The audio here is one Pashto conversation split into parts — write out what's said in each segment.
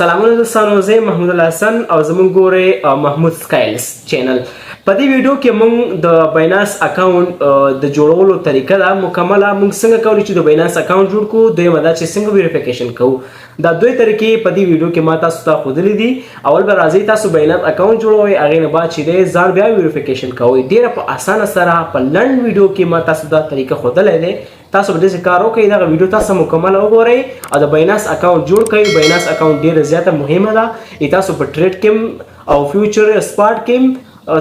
سلامونه دوستانو، زه محمود الحسن او زمونږ ګورئ محمود سکایلز چینل. په دې ویډیو کې مونږ د باینانس اکاونټ د جوړولو طریقه ده مکمله. مونږ څنګه کولی چې د باینانس اکاونټ جوړ کړو، دویمه دا چې څنګه ویریفیکیشن کوو. دا دوی طریقې په دې ویډیو کې ما تاسو ته ښودلې دي. اول به راځئ تاسو باینانس اکاونټ جوړوئ، هغې نه بعد چې دی ځان بیا ویریفیکیشن کوئ. ډېره په اسانه سره په لنډ ویډیو کې ما تاسو دا طریقه ښودلی دی. تاسو به داسې کار وکړئ، دغه ویډیو تاسو مکمله وګورئ او د باینانس اکاونټ جوړ کړئ. باینانس اکاونټ ډېره زیاته مهمه ده. تاسو په ټریډ کې او فیوچر سپاټ کې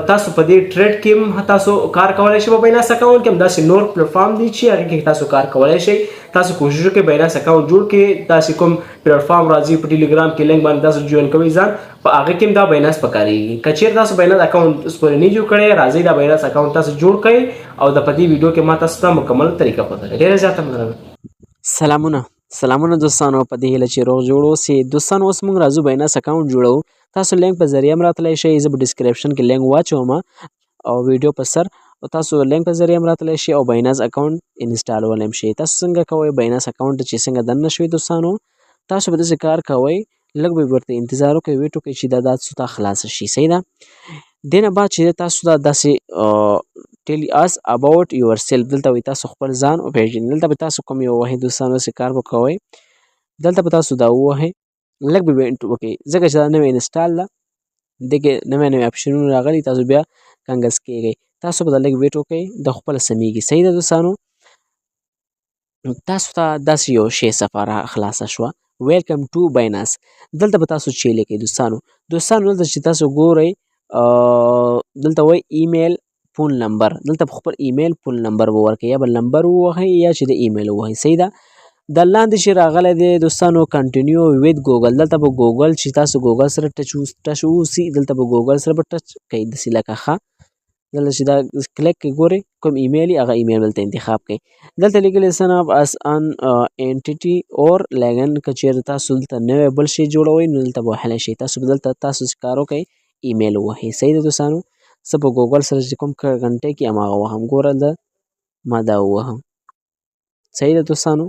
تاسو په دې ټریډ کې تاسو کار کولای شئ. په باینانس اکاونټ کې همداسې نور پلیټفارم دي چې هغې کې تاسو کار کولای شئ. تاسو کوشش وکړئ باینانس اکاونټ جوړ کړئ. داسې کوم پلیټفارم راځي په ټیلیګرام کې لینک باندې تاسو جوین کوئ ځان، په هغه کې هم دا باینانس پکارېږي. که چېرې تاسو باینانس اکاونټ اوس پورې نه جوړ کړی، راځئ دا باینانس اکاونټ تاسو جوړ کړئ او د په دې ویډیو کې ما تاسو ته مکمل طریقه ښودلې. ډېره زیاته مننه. سلامونه دوستانو، په دې هیله چې روغ جوړ اوسئ. دوستانو اوس موږ راځو باینانس اکاونټ جوړو. تاسو لینک په ذریعه هم راتلی شئ، زه به ډسکرپشن کې لینک واچوم او ویډیو په سر تاسو لینک په ذریعه هم راتلی شئ او باینانس اکاونټ انسټالولی هم شئ. تاسو څنګه کوئ باینانس اکاونټ چې څنګه دننه شوئ دوستانو، تاسو به داسې کار کوئ، لږ به ورته انتظار وکړئ، ویټ وکړئ چې دا تاسو ته خلاصه شي. صحیح ده. دې نه بعد چې تاسو ته داسې ټیل اس اباوټ یور سیلف، دلته وایي تاسو خپل ځان وپېژنئ. دلته به تاسو کوم یو ووهئ دوستانو، داسې کار به کوئ. دلته به تاسو دا ووهئ، لږ به وینټ وکړئ ځکه چې دا نوی انسټال ده، دې کې نوی اپشنونه راغلي. تاسو بیا کنګس کېږئ، تاسو به دا لږ ویټ وکړئ، د خپله سمیږي. صحیح ده دوستانو. تاسو ته داسې یو شی صفحه خلاصه شوه، ویلکم ټو باینانس. دلته به تاسو چې لیکئ دوستانو دلته چې تاسو ګورئ دلته وایي ایمیل فون نمبر. دلته په خپل ایمیل فون نمبر به ورکړئ، یا به نمبر ووهئ یا چې د ایمیل ووهئ. صحیح ده. د لاندې چې راغلی دی دوستانو کنټینیو وید ګوګل، دلته به ګوګل چې تاسو ګوګل سره ټچ اوسي، دلته به ګوګل سره به ټچ کوئ داسې لکه ښه. دلته چې دا کلیک کوئ، ګورئ کوم ایمیل هغه ایمیل دلته انتخاب کوئ. دلته لیکلی سن اپ اس ان انټیټي اور لګن. که چېرې تاسو دلته نوی بل شی جوړوئ نو دلته به وهلی شئ. تاسو به دلته تاسو چې کار وکئ ایمیل ووهئ. صحیح ده دوستانو. زه په ګوګل سره چې کوم غنټۍ کې هماغه وهم، ګوره ده ما دا ووهم. صحیح ده دوستانو.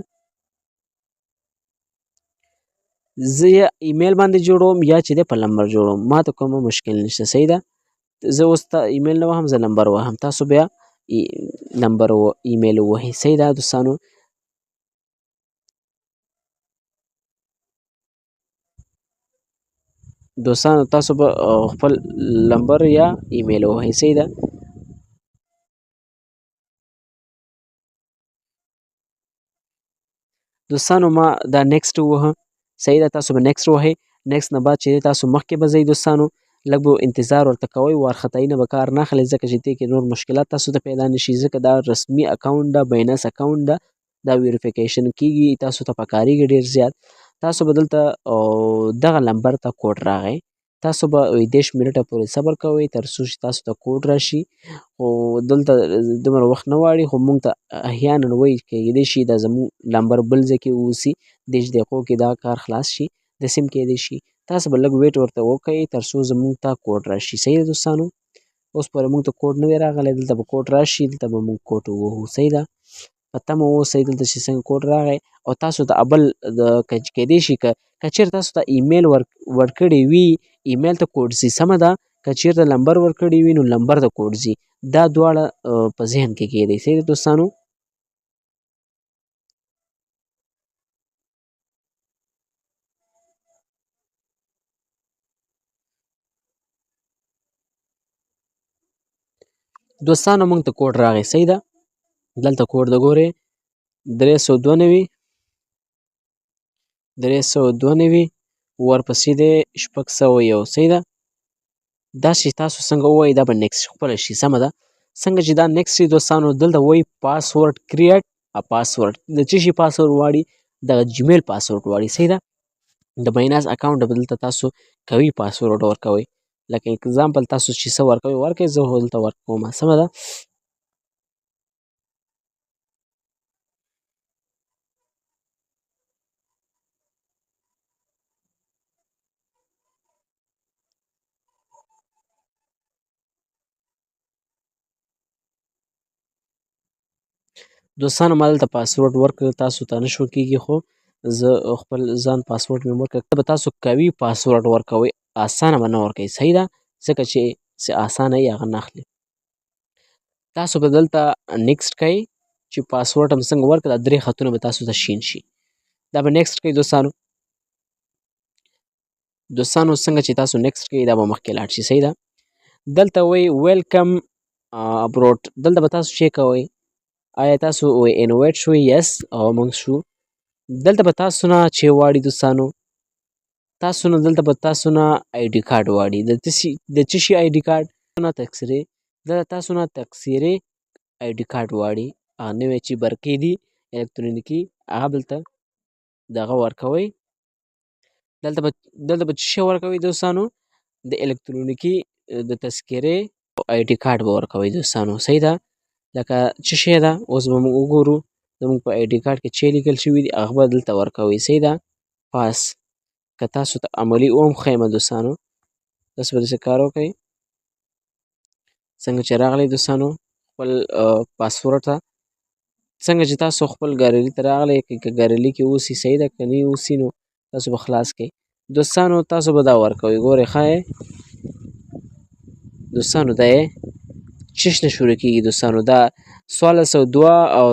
زه یا ایمیل باندې جوړوم یا چې دی په نمبر جوړوم، ما ته کومه مشکل نشته. صحیح ده. زه اوس ته ایمیل نه وهم، زه نمبر وهم، تاسو بیا نمبر ایمیل ووهئ. صحیح ده دوستانو. تاسو به خپل نمبر یا ایمیل ووهئ. صحیح ده. دوستانو ما دا نیکسټ ووهم. صحیح ده. تاسو به نیکسټ ووهئ. نیکسټ نه بعد چې تاسو مخکې به ځئ دوستانو، لږ به انتظار ورته کوئ، وارخطایي نه به کار نه اخلئ، ځکه چې دې کې نور مشکلات تاسو ته پیدا نه شي، ځکه دا رسمي اکاونټ ده، باینانس اکاونټ ده، دا ویریفیکیشن کېږي، تاسو ته پکارېږي ډېر زیات. تاسو به دلته دغه نمبر ته کوډ راغی، تاسو به 30 منټه پورې صبر کوئ تر څو چې تاسو ته کوډ راشي. خو دلته دومره وخت نه غواړي، خو موږ ته احیانا وایي کېدای شي دا زموږ نمبر بل ځای کې واوسي، دېرش دقیقو کې دا کار خلاص شي، داسې هم کېدای شي. تاسو به لږ ویټ ورته وکئ تر څو زموږ ته کوډ راشي. صحیح ده دوستانو. اوس پورې موږ ته کوډ نه دی راغلی، دلته به کوډ راشي، دلته به موږ کوډ ووهو. صحیح ده. په تمه اوسئ دلته چې څنګه کوډ راغی او تاسو ته بل کېدای شي که چېرې تاسو ته ایمیل ورکړی وي، ایمیل ته کوډ ځي. سمه ده. که چېرته نمبر ورکړی وي نو نمبر ته کوډ ځي. دا دواړه په ذهن کې کېږدئ. صحیح ده دوستانو. دوستانو موږ ته کوډ راغی. صحیح ده. دلته کوډ د ګورئ 392 ورپسې دی 601. صحیح ده. دا چې تاسو څنګه ووایئ دا به نیکسټ خپله شي. سمه ده. څنګه چې دا نیکسټ شي دوستانو، دلته وایي پاسورډ کریټ ا پاسورډ. د څه شي پاسورډ غواړي؟ د جیمیل پاسورډ غواړي. صحیح ده. د باینانس اکاونټ به دلته تاسو کوي پاسورډ ورکوئ. لکه اګزامپل تاسو چې څه ورکوئ ورکړئ، زه دلته ورکوم. سمه ده. دوستانو ما دلته پاسورډ ورکړ، تاسو ته نه شو کېږي، خو زه خپل ځان پاسورډ مې ورکړ به تاسو قوي پاسورډ ورکوئ اسانه به نه ورکوئ صحیح ده ځکه چې اسانه یې هغه نه اخلي تاسو به دلته نیکسټ کوئ چې پاسورډ هم څنګه ورکړه دا 3 خطونه به تاسو ته شین شي دا به نیکسټ کوئ دوستانو څنګه چې تاسو نیکسټ کوئ دا به مخکې لاړ شي صحیح ده دلته وایي ویلکم ابروډ دلته به تاسو چی کوئ آیا تاسو انویټ شوئ یس او موږ شو دلته به تاسو نه چې واړي دوستانو تاسو نه دلته به تاسو نه آی ډي کارت واړي د څه شي آی ډي کارت نه تکسیرې دلته تاسو نه تکسیرې آی ډي کارت واړي هغه نوی چې برقي دي الکترونیکي هغه دلته دغه ورکوئ دلته به څه شی ورکوئ دوستانو د الکترونیکي د تذکرې آی ډي کارت به ورکوئ دوستانو صحیح ده لکه څه شی ده اوس به موږ وګورو زموږ په آی ډي کارت کې چې لیکل شوي دي هغه به دلته ورکوئ صحیح ده پاس که تاسو ته عملي وښیم دوستانو تاسو به داسې کار وکړئ څنګه چې راغلی دوستانو خپل پاسورډ ته څنګه چې تاسو خپل ګالري ته راغلی که ګالري کې اوسي صحیح ده که نه اوسي نو تاسو به خلاص کړئ دوستانو تاسو به دا ورکوئ ګورئ ښه دوستانو دا یې چش نه شروع کېږي دوستانو دا 1402 او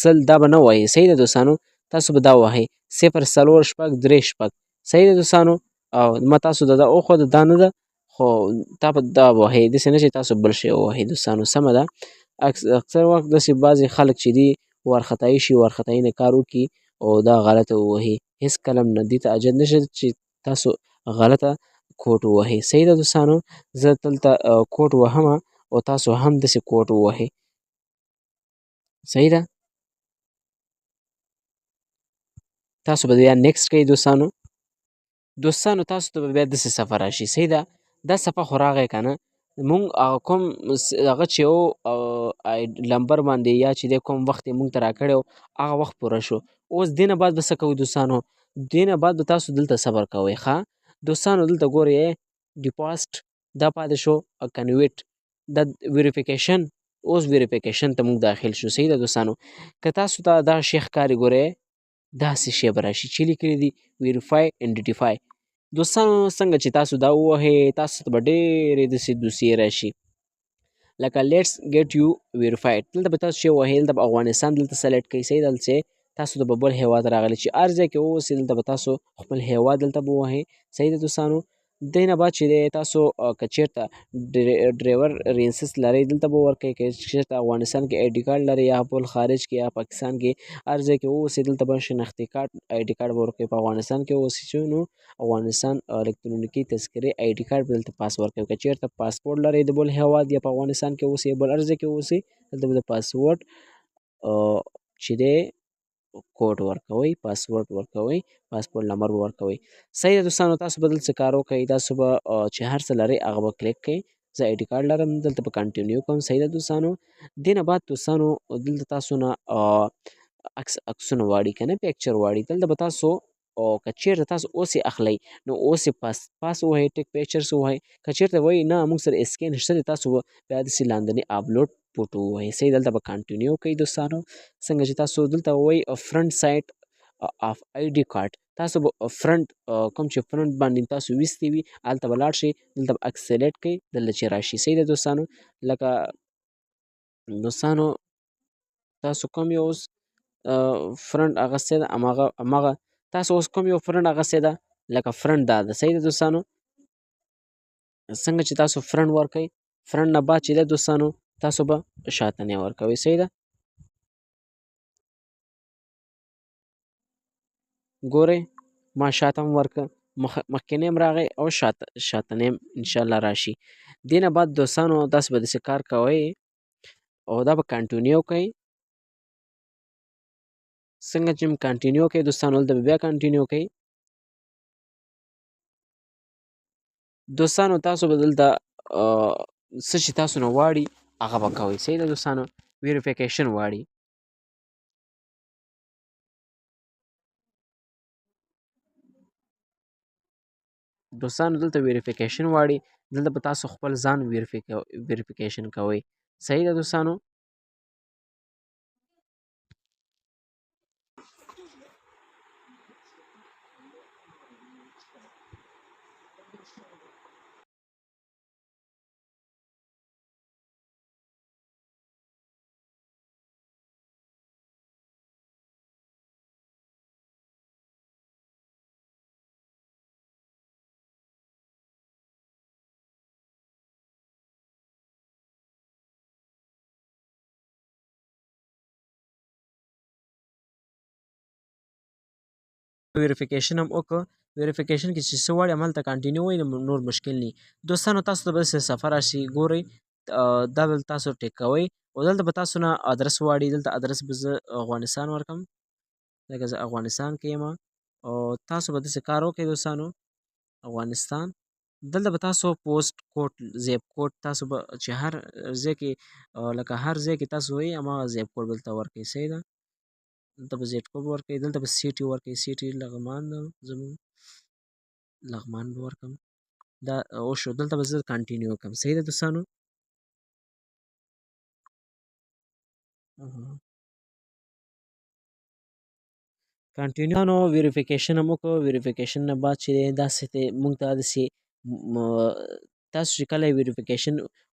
سل دا به نه وایي صحیح ده دوستانو تاسو به دا وهئ 0 4 6 3 صحیح ده دوستانو او ما تاسو دا وښوده دا نه ده خو تا به دا وهئ داسې نه چې تاسو بل شی ووهئ دوستانو سمه ده اکثر وخت داسې بعضې خلک چې دي وارخطایي شي وارخطایي نه کار وکړي او دا غلطه ووهي هېڅکله هم نه دې ته اجازه نشته چې تاسو غلطه کوډ ووهئ صحیح ده دوستانو زه دلته کوډ وهمه او تاسو هم داسې کوډ ووهئ صحیح ده تاسو به بیا نیکسټ کوئ دوستانو تاسو ته به بیا داسې صفحه راشي صحیح ده دا صفحه خو راغی که نه مونږ کوم هغه چې و لمبر باندې یا چې دی کوم وخت یې مونږ ته راکړی و هغه وخت پوره شو اوس دې نه بعد به څه کوو دوستانو دې نه بعد به تاسو دلته صبر کوئ ښه دوستانو دلته ګورئ ډیپاسټ دا پاتې شو کنویټ دا ویریفیکیشن اوس ویریفیکیشن ته مونږ داخل شو صحیح ده دوستانو که تاسو ته دا شی ښکاري ګورئ داسې شی به راشي چې لیکلي دي ویریفای ایډنټیفای دوستانو څنګه چې تاسو دا ووهئ تاسو ته به ډېرې داسې دوسیې راشي لکه لیټس ګیټ یو ویریفاید دلته به تاسو چې ووهئ دلته به افغانستان دلته سلیکټ کوئ صحیح دلته تاسو ته به بل هیواد راغلی چې هر ځای کې واوسئ دلته به تاسو خپل هیواد دلته به ووهئ صحیح ده دوستانو دې نه بعد چې دی تاسو که چېرته ډریور رینسس لرئ دلته به ورکوئ که چېرته افغانستان کې آی ډي کارت لرئ یا بل خارج کې یا پاکستان کې هر ځای کې واوسئ دلته به شناختي کارت آی ډي کارت به ورکوئ په افغانستان کې واوسئ چې نو افغانستان الکترونیکي تذکرې آی ډي کارت به دلته پاس ورکوئ که چېرته پاسپورټ لرئ د بل هیواد یا په افغانستان کې اوسئ بل هر ځای کې اوسئ دلته به د پاسورډ چې دی کوډ ورکوئ پاسورډ ورکوئ پاسپورټ نمبر به ورکوئ صحیح ده دوستانو تاسو به دلته څه کار وکړئ تاسو به چې هر څه لرئ هغه به کلیک کړئ زه آی ډي کارت لرم دلته به کنټینیو کوم صحیح ده دوستانو دې نه بعد دوستانو دلته تاسو نه عکسونه واړي که نه پیکچر واړي دلته به تاسو او که چېرته تاسو اوس یې اخلئ نو اوس یې پاس ووهئ ټیک پیکچرس ووهئ که چېرته وایي نه موږ سره اسکین شته دی تاسو به بیا داسې لاندنی اپلوډ فوټو ووهئ صحیح دلته به کنټینیو کوئ دوستانو څنګه چې تاسو دلته وایي فرنٹ سایډ اف آی ډي کارت تاسو به فرنٹ کوم چې فرنٹ باندې تاسو ویستی وي هلته به لاړ شئ دلته به عکس سلیکټ کړئ دلته چې راشي صحیح ده دوستانو لکه دوستانو تاسو کوم یو اوس فرنٹ اغستی ده هماغه تاسو اوس کوم یو فرنٹ اغستی ده لکه فرنٹ دا ده صحیح ده دوستانو څنګه چې تاسو فرنٹ ورکوئ فرنٹ نه بعد چې ده دوستانو تاسو به شاتنې ورکوئ صحیح ده ګورئ ما شاته هم ورکړه مخکینی هم راغی او شاتنی هم انشاءالله راشي دې نه بعد دوستانو تاسو به داسې کار کوئ او دا به کنټینیو کوئ څنګه چې کنټینیو کوئ دوستانو دلته به بیا کنټینیو کوئ دوستانو تاسو به دلته څه چې تاسو نه واړي هغه به کوئ صحیح ده دوستانو ویریفیکیشن واړي دوستانو دلته ویریفیکیشن واړي دلته به تاسو خپل ځان ویریفیکیشن کوئ صحیح ده دوستانو ویریفیکیشن هم وکړه. ویریفیکیشن کې چې څه غواړي همالته کنټینیو ووایي نور مشکل نه وي. دوستانو تاسو ته به داسې صفحه راشي ګورئ دا به تاسو ټیک کوئ او دلته به تاسو نه ادرس غواړي. دلته ادرس به زه افغانستان ورکړم لکه زه افغانستان کې یم او تاسو به داسې کار وکړئ دوستانو افغانستان. دلته به تاسو پوسټ کوډ زیپ کوډ تاسو به چې هر ځای کې لکه هر ځای کې تاسو وایي هماغه زیپ کوډ به دلته ورکړئ. صحیح ده. دلته به زیپ کوډ ورکړئ. دلته به سیټي ورکړئ. سیټي لغمان ده زموږ لغمان به ورکړم. دا وشو. دلته به زه کنټینیو وکړم. صحیح ده دوستانو. کنټینیو نو ویریفیکیشن هم وکړو. ویریفیکیشن نه بعد چې دی داسې موږ ته داسې تاسو چې کله ویریفیکیشن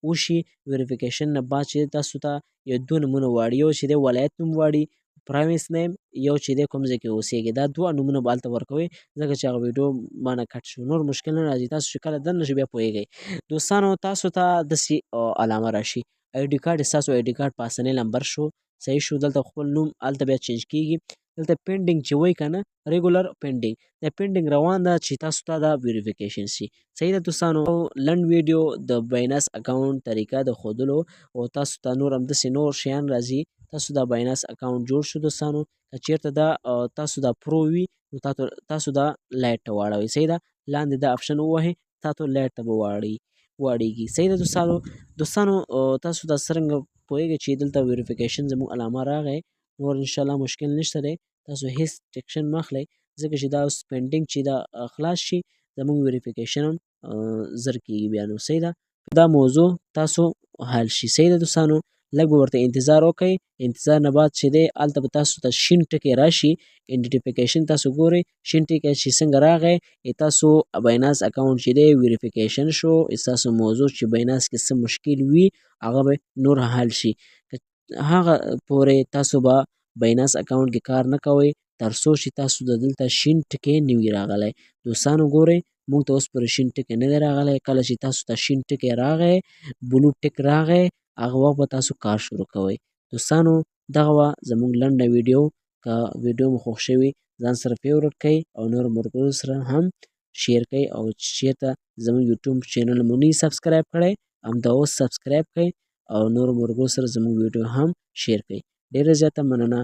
وشي ویریفیکیشن نه بعد چې تاسو ته یو دوه نومونه غواړي. یو چې دی ولایت نوم غواړي پرایمس نیم، یو چې دی کوم ځای کې اوسېږي. دا دوه نومونه به هلته ورکوئ ځکه چې هغه ویډیو مانه کټ شو. نور مشکل نه راځي. تاسو چې کله دننه شئ بیا پوهېږئ. دوستانو تاسو ته داسې علامه راشي آی ډي کارډ ستاسو آی ډي کارډ پاسنی نمبر شو. صحیح شو. دلته خپل نوم هلته بیا چینج کېږي. دلته پینډینګ چې وایي که نه ریګولر پینډینګ دا پینډینګ روان ده چې تاسو ته دا ویریفیکیشن شي. صحیح ده دوستانو. لنډ ویډیو د بایننس اکاونټ طریقه د ښودلو او تاسو ته نور همداسې نور شیان راځي. تاسو دا بایننس اکاونټ جوړ شو دوستانو. که چېرته دا تاسو دا پرو وي نو تاسو دا لایټ ته واړوئ. صحیح ده. لاندې دا آپشن ووهئ تاسو لایټ ته به واړېږي. صحیح ده دوستانو تاسو دا څرنګه پوهېږئ چې دلته ویریفیکیشن زموږ علامه راغی نور انشاءالله مشکل نشته دی. تاسو هیڅ ټیکشن مه اخلئ ځکه چې دا اوس پینډینګ چې دا خلاص شي زموږ ویریفیکیشن هم زر کېږي بیا نو. صحیح ده. دا موضوع تاسو حل شي. صحیح ده دوستانو. لږ به ورته انتظار وکړئ. انتظار نه بعد چې دی هلته به تاسو ته شین ټکی راشي ایډنټیفیکیشن تاسو ګورئ. شین ټکی چې څنګه راغی تاسو بایننس اکاونټ چې دی ویریفیکیشن شو. ستاسو موضوع چې بایننس کې څه مشکل وي هغه به نور حل شي. هغه پورې تاسو به بایننس اکاونټ کې کار نه کوئ تر څو چې تاسو د دلته شین ټکی نه وي راغلی. دوستانو ګورئ موږ ته اوس پورې شین ټکی نه دی راغلی. کله چې تاسو ته شین ټکی راغی بلو ټک راغی هغه وخت به تاسو کار شروع کوئ. دوستانو دغه وه زموږ لنډه ویډیو. که ویډیو مو خوښ شوي ځان سره فیورټ کړئ او نور ملګرو سره هم شیر کړئ او چېرته زموږ یوټیوب چینل مو نه سبسکرایب کړی همدا اوس سبسکرایب کړئ او نور ملګرو سره زموږ ویډیو هم شیر کړئ. ډېره زیاته مننه.